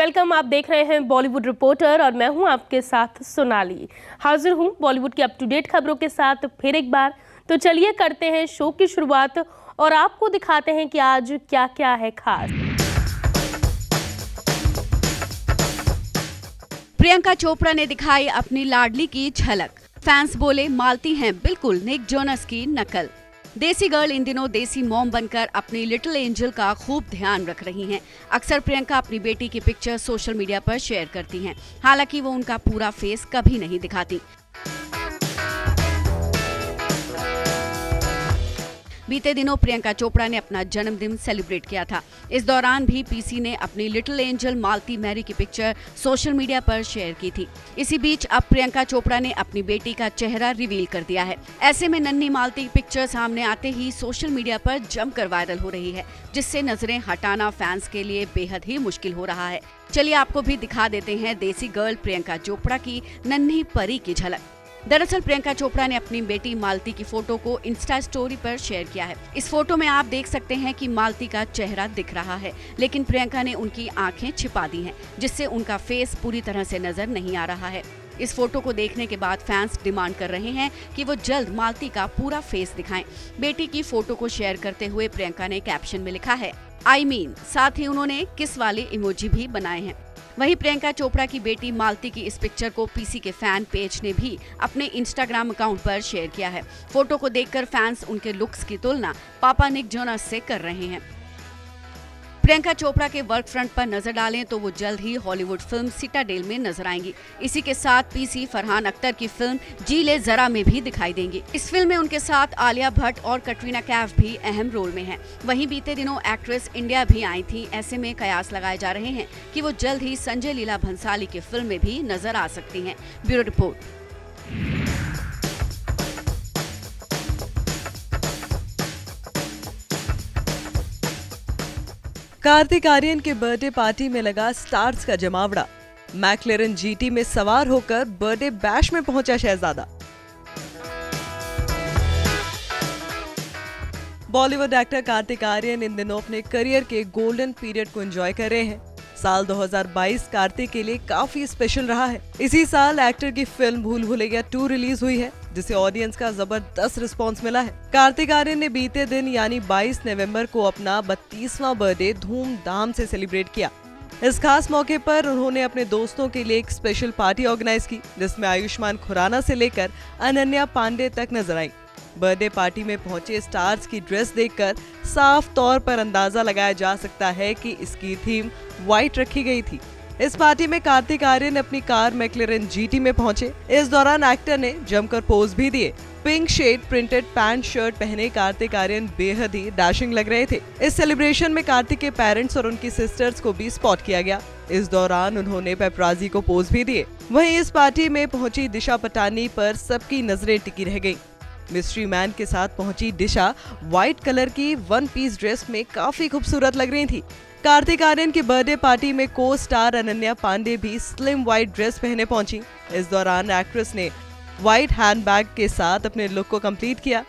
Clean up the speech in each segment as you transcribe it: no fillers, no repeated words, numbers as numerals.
Welcome. आप देख रहे हैं बॉलीवुड रिपोर्टर और मैं हूं आपके साथ सोनाली। हाजिर हूं बॉलीवुड की अप टू डेट खबरों के साथ फिर एक बार। तो चलिए करते हैं शो की शुरुआत और आपको दिखाते हैं कि आज क्या क्या है खास। प्रियंका चोपड़ा ने दिखाई अपनी लाडली की झलक। फैंस बोले मालती हैं बिल्कुल निक जोनस की नकल। देसी गर्ल इन दिनों देसी मॉम बनकर अपनी लिटिल एंजल का खूब ध्यान रख रही हैं। अक्सर प्रियंका अपनी बेटी की पिक्चर सोशल मीडिया पर शेयर करती हैं। हालांकि वो उनका पूरा फेस कभी नहीं दिखाती। बीते दिनों प्रियंका चोपड़ा ने अपना जन्मदिन सेलिब्रेट किया था। इस दौरान भी पीसी ने अपनी लिटिल एंजल मालती मैरी की पिक्चर सोशल मीडिया पर शेयर की थी। इसी बीच अब प्रियंका चोपड़ा ने अपनी बेटी का चेहरा रिवील कर दिया है। ऐसे में नन्ही मालती की पिक्चर सामने आते ही सोशल मीडिया पर जमकर वायरल हो रही है, जिससे नजरें हटाना फैंस के लिए बेहद ही मुश्किल हो रहा है। चलिए आपको भी दिखा देते हैं देसी गर्ल प्रियंका चोपड़ा की नन्ही परी की झलक। दरअसल प्रियंका चोपड़ा ने अपनी बेटी मालती की फोटो को इंस्टा स्टोरी पर शेयर किया है। इस फोटो में आप देख सकते हैं कि मालती का चेहरा दिख रहा है, लेकिन प्रियंका ने उनकी आंखें छिपा दी हैं, जिससे उनका फेस पूरी तरह से नजर नहीं आ रहा है। इस फोटो को देखने के बाद फैंस डिमांड कर रहे हैं कि वो जल्द मालती का पूरा फेस दिखाएं। बेटी की फोटो को शेयर करते हुए प्रियंका ने कैप्शन में लिखा है आई मीन, साथ ही उन्होंने किस वाले इमोजी भी बनाए हैं। वहीं प्रियंका चोपड़ा की बेटी मालती की इस पिक्चर को पीसी के फैन पेज ने भी अपने इंस्टाग्राम अकाउंट पर शेयर किया है। फोटो को देखकर फैंस उनके लुक्स की तुलना पापा निक जोनस से कर रहे हैं। प्रियंका चोपड़ा के वर्क फ्रंट पर नजर डालें तो वो जल्द ही हॉलीवुड फिल्म सिटाडेल में नजर आएंगी। इसी के साथ पीसी फरहान अख्तर की फिल्म जी ले जरा में भी दिखाई देंगी। इस फिल्म में उनके साथ आलिया भट्ट और कटरीना कैफ भी अहम रोल में हैं। वहीं बीते दिनों एक्ट्रेस इंडिया भी आई थी। ऐसे में कयास लगाए जा रहे हैं कि वो जल्द ही संजय लीला भंसाली की फिल्म में भी नजर आ सकती हैं। Bureau report. कार्तिक आर्यन के बर्थडे पार्टी में लगा स्टार्स का जमावड़ा। मैक्लेरन जीटी में सवार होकर बर्थडे बैश में पहुंचा शहजादा। बॉलीवुड एक्टर कार्तिक आर्यन इन दिनों अपने करियर के गोल्डन पीरियड को एंजॉय कर रहे हैं। साल 2022 कार्तिक के लिए काफी स्पेशल रहा है। इसी साल एक्टर की फिल्म भूल भुलैया 2 रिलीज हुई है, जिसे ऑडियंस का जबरदस्त रिस्पांस मिला है। कार्तिक आर्यन ने बीते दिन यानी 22 नवंबर को अपना 32वां बर्थडे धूमधाम से सेलिब्रेट किया। इस खास मौके पर उन्होंने अपने दोस्तों के लिए एक स्पेशल पार्टी ऑर्गेनाइज की, जिसमें आयुष्मान खुराना से लेकर अनन्या पांडे तक नजर आई। बर्थडे पार्टी में पहुंचे स्टार्स की ड्रेस देखकर साफ तौर पर अंदाजा लगाया जा सकता है कि इसकी थीम व्हाइट रखी गई थी। इस पार्टी में कार्तिक आर्यन अपनी कार मैक्लेरन जीटी में पहुंचे। इस दौरान एक्टर ने जमकर पोज भी दिए। Pink shade printed pant shirt पहने कार्तिक आर्यन बेहद ही डैशिंग लग रहे थे। इस सेलिब्रेशन में कार्तिक के पेरेंट्स और उनकी सिस्टर्स को भी स्पॉट किया गया। इस दौरान उन्होंने पेपराजी को पोज भी दिए। वहीं इस पार्टी में पहुंची दिशा पटानी पर सबकी नजरें टिकी रह गयी। मिस्ट्री मैन के साथ पहुंची दिशा व्हाइट कलर की 1 पीस ड्रेस में काफी खूबसूरत लग रही थी। कार्तिक आर्यन की बर्थडे पार्टी में को स्टार अनन्या पांडे भी स्लिम व्हाइट ड्रेस पहने पहुंची। इस दौरान एक्ट्रेस ने व्हाइट हैंडबैग के साथ अपने लुक को कंप्लीट किया।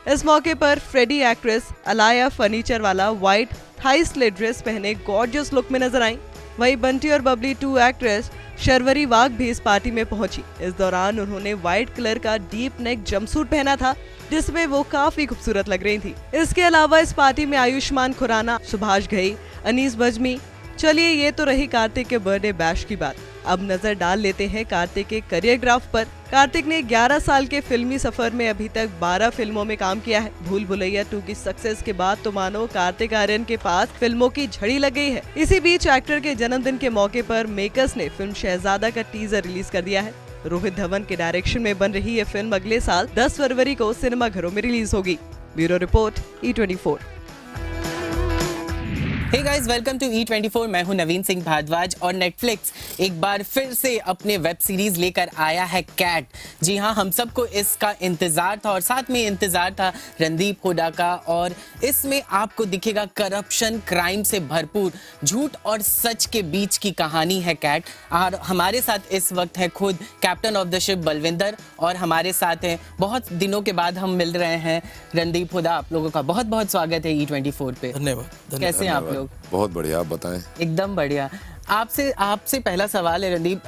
इस मौके पर फ्रेडी एक्ट्रेस अलाया फर्नीचर वाला व्हाइट थाई स्लिट ड्रेस पहने गॉर्जियस लुक में नजर आई। वहीं बंटी और बबली 2 एक्ट्रेस शर्वरी वाघ भी इस पार्टी में पहुंची। इस दौरान उन्होंने व्हाइट कलर का डीप नेक जंपसूट पहना था, जिसमें वो काफी खूबसूरत लग रही थी। इसके अलावा इस पार्टी में आयुष्मान खुराना, सुभाष घई, अनीस बजमी। चलिए ये तो रही कार्तिक के बर्थडे बैश की बात। अब नजर डाल लेते हैं कार्तिक के करियर ग्राफ पर। कार्तिक ने 11 साल के फिल्मी सफर में अभी तक 12 फिल्मों में काम किया है। भूल भुलैया 2 की सक्सेस के बाद तो मानो कार्तिक आर्यन के पास फिल्मों की झड़ी लग गई है। इसी बीच एक्टर के जन्मदिन के मौके पर मेकर्स ने फिल्म शहजादा का टीजर रिलीज कर दिया है। रोहित धवन के डायरेक्शन में बन रही ये फिल्म अगले साल 10 फरवरी को सिनेमाघरों में रिलीज होगी। Bureau report E24। Hey guys, welcome to E24। मैं हूं नवीन सिंह भारद्वाज और नेटफ्लिक्स एक बार फिर से अपने वेब सीरीज लेकर आया है कैट। जी हां, हम सबको इसका इंतजार था और साथ में इंतजार था रणदीप हुड्डा का। और इसमें आपको दिखेगा करप्शन, क्राइम से भरपूर झूठ और सच के बीच की कहानी है कैट। और हमारे साथ इस वक्त है खुद captain of the ship Balwinder और हमारे साथ हैं बहुत दिनों के बाद हम मिल रहे हैं रणदीप हुड्डा। आप लोगों का बहुत बहुत स्वागत है E24 पे। धन्यवाद। कैसे हैं आप लोग? बहुत बढ़िया, आप बताएं। एकदम बढ़िया। आपसे पहला सवाल है रणदीप,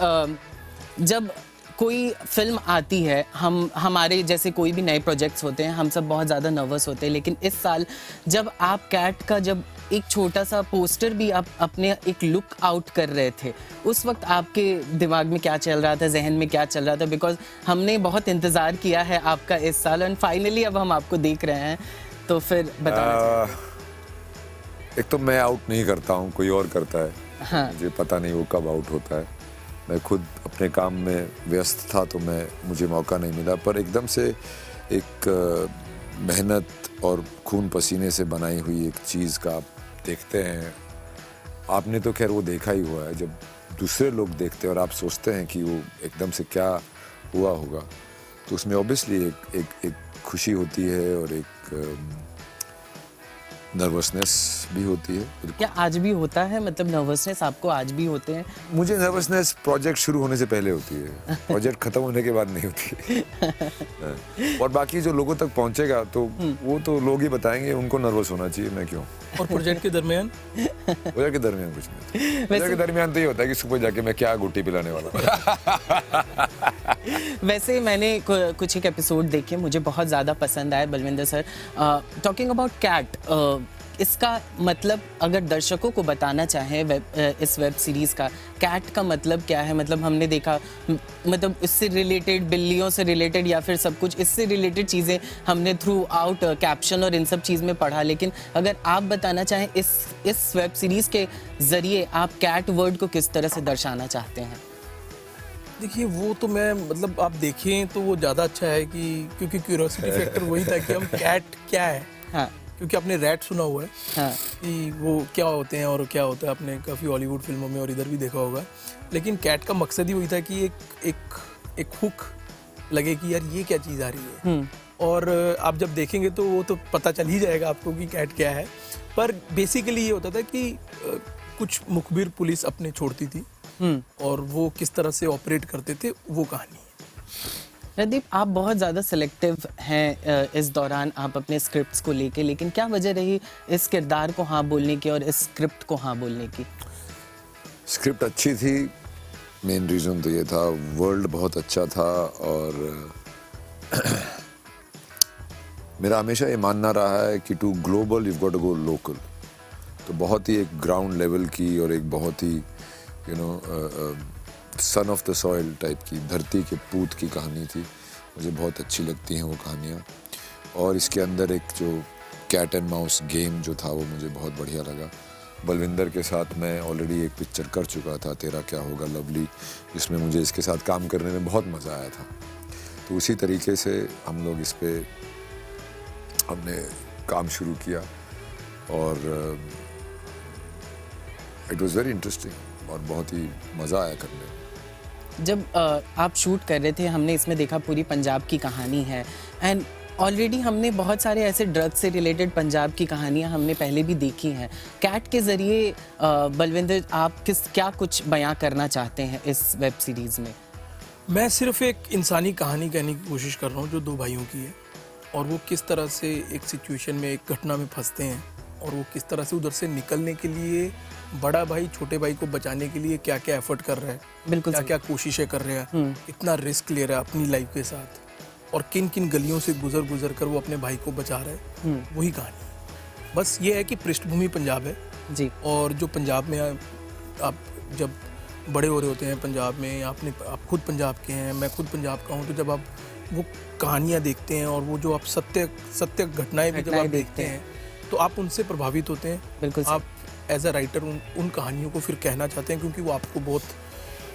जब कोई फिल्म आती है, हमारे जैसे कोई भी नए प्रोजेक्ट्स होते हैं, हम सब बहुत ज़्यादा नर्वस होते हैं, लेकिन इस साल जब आप कैट का जब एक छोटा सा पोस्टर भी आप अपने एक लुक आउट कर रहे थे, उस वक्त आपके दिमाग में क्या चल रहा था, जहन में क्या चल रहा था? बिकॉज हमने बहुत इंतज़ार किया है आपका इस साल एंड फाइनली अब हम आपको देख रहे हैं, तो फिर बताना। एक तो मैं आउट नहीं करता हूँ, कोई और करता है। हाँ। मुझे पता नहीं वो कब आउट होता है। मैं खुद अपने काम में व्यस्त था तो मुझे मौका नहीं मिला, पर एकदम से एक मेहनत और खून पसीने से बनाई हुई एक चीज़ का आप देखते हैं। आपने तो खैर वो देखा ही हुआ है, जब दूसरे लोग देखते हैं और आप सोचते हैं कि वो एकदम से क्या हुआ होगा, तो उसमें ऑब्वियसली एक खुशी होती है और एक नर्वसनेस भी होती है। क्या आज भी होता है, मतलब नर्वसनेस आपको आज भी होते हैं? मुझे नर्वसनेस प्रोजेक्ट शुरू होने से पहले होती है, प्रोजेक्ट खत्म होने के बाद नहीं होती। और बाकी जो लोगों तक पहुंचेगा तो वो तो लोग ही बताएंगे, उनको नर्वस होना चाहिए, मैं क्यों। और प्रोजेक्ट के दर्मियान प्रोजेक्ट के दरमियान कुछ नहीं। प्रोजेक्ट के दरमियान तो ये होता है कि सुबह जाके मैं क्या गुट्टी पिलाने वाला। वैसे मैंने कुछ एक एपिसोड देखे, मुझे बहुत ज़्यादा पसंद आया Balwinder sir. Talking about CAT, इसका मतलब अगर दर्शकों को बताना चाहें इस वेब सीरीज़ का, कैट का मतलब क्या है? मतलब हमने देखा, मतलब इससे रिलेटेड, बिल्लियों से रिलेटेड या फिर सब कुछ इससे रिलेटेड चीज़ें हमने थ्रू आउट कैप्शन और इन सब चीज़ में पढ़ा, लेकिन अगर आप बताना चाहें इस वेब सीरीज़ के ज़रिए आप कैट वर्ड को किस तरह से दर्शाना चाहते हैं? देखिए, वो तो मैं मतलब आप देखें तो वो ज़्यादा अच्छा है कि क्योंकि क्यूरियोसिटी फैक्टर वही था कि हम कैट क्या है। हाँ, क्योंकि आपने रैट सुना हुआ है। हाँ, कि वो क्या होते हैं और क्या होता है, आपने काफ़ी हॉलीवुड फिल्मों में और इधर भी देखा होगा, लेकिन कैट का मकसद ही वही था कि एक हुक लगे कि यार ये क्या चीज़ आ रही है। और आप जब देखेंगे तो वो तो पता चल ही जाएगा आपको कि कैट क्या है। पर बेसिकली ये होता था कि कुछ मुखबिर पुलिस अपने छोड़ती थी और वो किस तरह से ऑपरेट करते थे, वो कहानी है। रणदीप, आप बहुत ज़्यादा सिलेक्टिव हैं इस दौरान आप अपने स्क्रिप्ट्स को लेके, लेकिन क्या वजह रही इस किरदार को हाँ बोलने की और इस स्क्रिप्ट को हाँ बोलने की? स्क्रिप्ट अच्छी थी, मेन रीज़न तो ये था, वर्ल्ड बहुत अच्छा था, और मेरा हमेशा ये मानना रहा है कि to global you got to go local. तो बहुत ही एक ग्राउंड लेवल की और एक बहुत ही son of the soil type की, धरती के पूत की कहानी थी। मुझे बहुत अच्छी लगती हैं वो कहानियाँ, और इसके अंदर एक जो कैट एंड माउस गेम जो था वो मुझे बहुत बढ़िया लगा। बलविंदर के साथ मैं ऑलरेडी एक पिक्चर कर चुका था, तेरा क्या होगा लवली, जिसमें मुझे इसके साथ काम करने में बहुत मज़ा आया था। तो उसी तरीके से हम लोग इस पर हमने काम शुरू किया, और इट वॉज़ वेरी इंटरेस्टिंग और बहुत ही मज़ा आया करने में। जब आप शूट कर रहे थे, हमने इसमें देखा पूरी पंजाब की कहानी है, एंड ऑलरेडी हमने बहुत सारे ऐसे ड्रग्स से रिलेटेड पंजाब की कहानियां हमने पहले भी देखी हैं। कैट के ज़रिए बलविंदर, आप क्या कुछ बयां करना चाहते हैं इस वेब सीरीज़ में? मैं सिर्फ एक इंसानी कहानी कहने की कोशिश कर रहा हूँ जो दो भाइयों की है, और वो किस तरह से एक सिचुएशन में, एक घटना में फंसते हैं, और वो किस तरह से उधर से निकलने के लिए बड़ा भाई छोटे भाई को बचाने के लिए क्या क्या एफर्ट कर रहा है, बिल्कुल क्या क्या कोशिशें कर रहा है, इतना रिस्क ले रहा है अपनी लाइफ के साथ, और किन किन गलियों से गुजर कर वो अपने भाई को बचा रहा है, वही कहानी है। बस ये है कि पृष्ठभूमि पंजाब है जी, और जो पंजाब में आप जब बड़े हो रहे होते हैं पंजाब में, आप खुद पंजाब के हैं, मैं खुद पंजाब का हूँ, तो जब आप वो कहानियाँ देखते हैं और वो जो आप सत्य घटनाएं भी जब आप देखते हैं तो आप उनसे प्रभावित होते हैं। बिल्कुल, आप एज अ राइटर उन कहानियों को फिर कहना चाहते हैं, क्योंकि वो आपको बहुत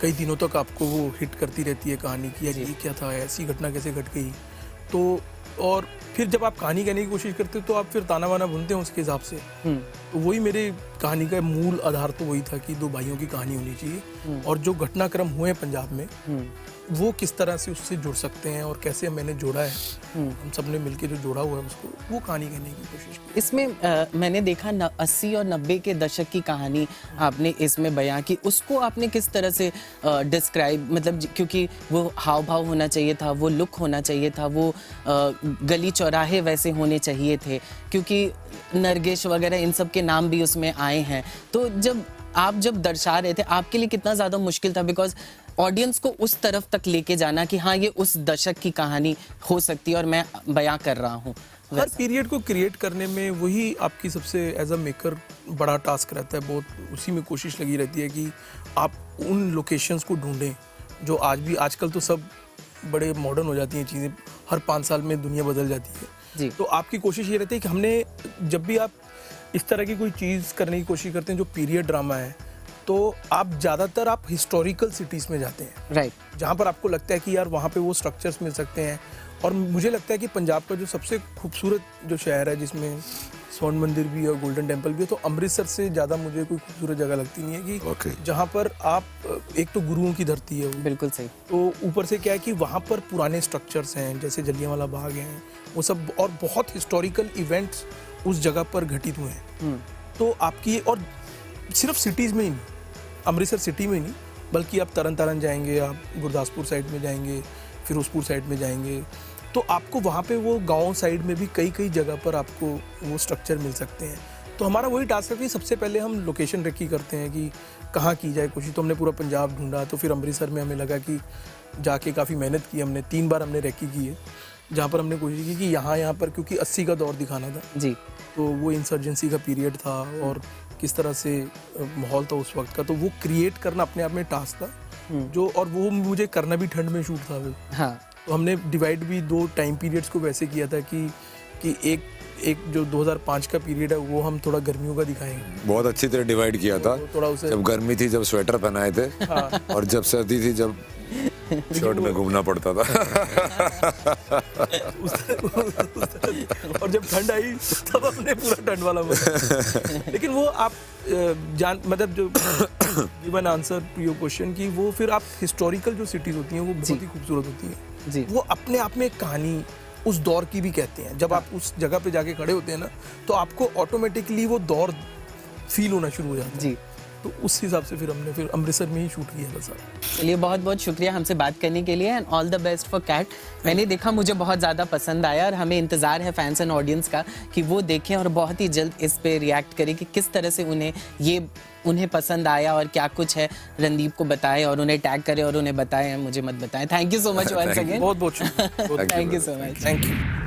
कई दिनों तक आपको वो हिट करती रहती है कहानी की, यार ये क्या था, ऐसी घटना कैसे घट गई। तो और फिर जब आप कहानी कहने की कोशिश करते हो तो आप फिर ताना वाना बुनते हैं उसके हिसाब से। तो वही मेरी कहानी का मूल आधार तो वही था कि दो भाइयों की कहानी होनी चाहिए, और जो घटनाक्रम हुए पंजाब में वो किस तरह से उससे जुड़ सकते हैं और कैसे मैंने जोड़ा है, हम सब ने मिलकर जो जोड़ा हुआ है उसको, वो कहानी कहने की कोशिश की। इसमें मैंने देखा 80 और 90 के दशक की कहानी आपने इसमें बयां की, उसको आपने किस तरह से डिस्क्राइब, मतलब क्योंकि वो हाव भाव होना चाहिए था, वो लुक होना चाहिए था, वो गली चौराहे वैसे होने चाहिए थे, क्योंकि नरगिस वगैरह इन सब के नाम भी उसमें आए हैं। तो जब आप जब दर्शा रहे थे आपके लिए कितना ज़्यादा मुश्किल था, बिकॉज ऑडियंस को उस तरफ तक लेके जाना कि हाँ ये उस दशक की कहानी हो सकती है और मैं बयां कर रहा हूँ। हर पीरियड को क्रिएट करने में वही आपकी सबसे एज अ मेकर बड़ा टास्क रहता है, बहुत उसी में कोशिश लगी रहती है कि आप उन लोकेशंस को ढूंढें जो आज भी, आजकल तो सब बड़े मॉडर्न हो जाती हैं चीज़ें, हर 5 साल में दुनिया बदल जाती है जी। तो आपकी कोशिश ये रहती है कि हमने जब भी आप इस तरह की कोई चीज़ करने की कोशिश करते हैं जो पीरियड ड्रामा है, तो आप ज़्यादातर आप हिस्टोरिकल सिटीज़ में जाते हैं, राइट, जहाँ पर आपको लगता है कि यार वहाँ पे वो स्ट्रक्चर्स मिल सकते हैं। और मुझे लगता है कि पंजाब का जो सबसे खूबसूरत जो शहर है जिसमें स्वर्ण मंदिर भी है और गोल्डन टेम्पल भी है, तो अमृतसर से ज़्यादा मुझे कोई खूबसूरत जगह लगती नहीं है कि जहाँ पर आप एक तो गुरुओं की धरती है वो, बिल्कुल सही, तो ऊपर से क्या है कि वहाँ पर पुराने स्ट्रक्चर्स हैं जैसे जलियांवाला बाग हैं वो सब, और बहुत हिस्टोरिकल इवेंट्स उस जगह पर घटित हुए हैं। तो आपकी, और सिर्फ सिटीज़ में ही नहीं, अमृतसर सिटी में ही नहीं, बल्कि आप तरन तारण जाएंगे, आप गुरदासपुर साइड में जाएंगे, फिरोजपुर साइड में जाएंगे, तो आपको वहाँ पे वो गांव साइड में भी कई जगह पर आपको वो स्ट्रक्चर मिल सकते हैं। तो हमारा वही टास्क है कि सबसे पहले हम लोकेशन रेकी करते हैं कि कहाँ की जाए कोशिश। तो हमने पूरा पंजाब ढूंढा, तो फिर अमृतसर में हमें लगा कि जाके काफ़ी मेहनत की हमने, 3 बार हमने रेकी की है, जहाँ पर हमने कोशिश की कि यहाँ पर, क्योंकि 80 का दौर दिखाना था जी, तो वो इंसर्जेंसी का पीरियड था और किस तरह से माहौल था उस वक्त का, तो वो क्रिएट करना अपने आप में टास्क था जो, और वो मुझे करना भी ठंड में शूट था वो। हाँ, तो हमने डिवाइड भी 2 टाइम पीरियड्स को वैसे किया था कि एक जो 2005 का पीरियड है वो हम थोड़ा गर्मियों का दिखाएंगे, बहुत अच्छी तरह डिवाइड किया था। थोड़ा उसे, जब गर्मी थी जब स्वेटर पहनाए थे, और जब सर्दी थी जब शर्ट में घूमना पड़ता था। और जब ठंड आई तब हमने पूरा ठंड वाला लेकिन वो आप मतलब जो given answer to your question की, वो फिर आप हिस्टोरिकल जो सिटीज होती हैं वो बहुत ही खूबसूरत होती हैं जी, वो अपने आप में एक कहानी उस दौर की भी कहते हैं। जब आप उस जगह पे जाके खड़े होते हैं ना, तो आपको ऑटोमेटिकली वो दौर फील होना शुरू हो जाता है जी। तो उस हिसाब से फिर हमने अमृतसर में ही शूट किया था सारा। चलिए, बहुत बहुत शुक्रिया हमसे बात करने के लिए, and all the best for CAT. मैंने देखा, मुझे बहुत ज़्यादा पसंद आया, और हमें इंतज़ार है फैंस एंड ऑडियंस का कि वो देखें और बहुत ही जल्द इस पे रिएक्ट करें कि किस तरह से उन्हें पसंद आया और क्या कुछ है। रणदीप को बताएं और उन्हें टैग करें और उन्हें बताएं, मुझे मत बताएं। Thank you so much once again, बहुत बहुत शुक्रिया, thank you so much, thank you.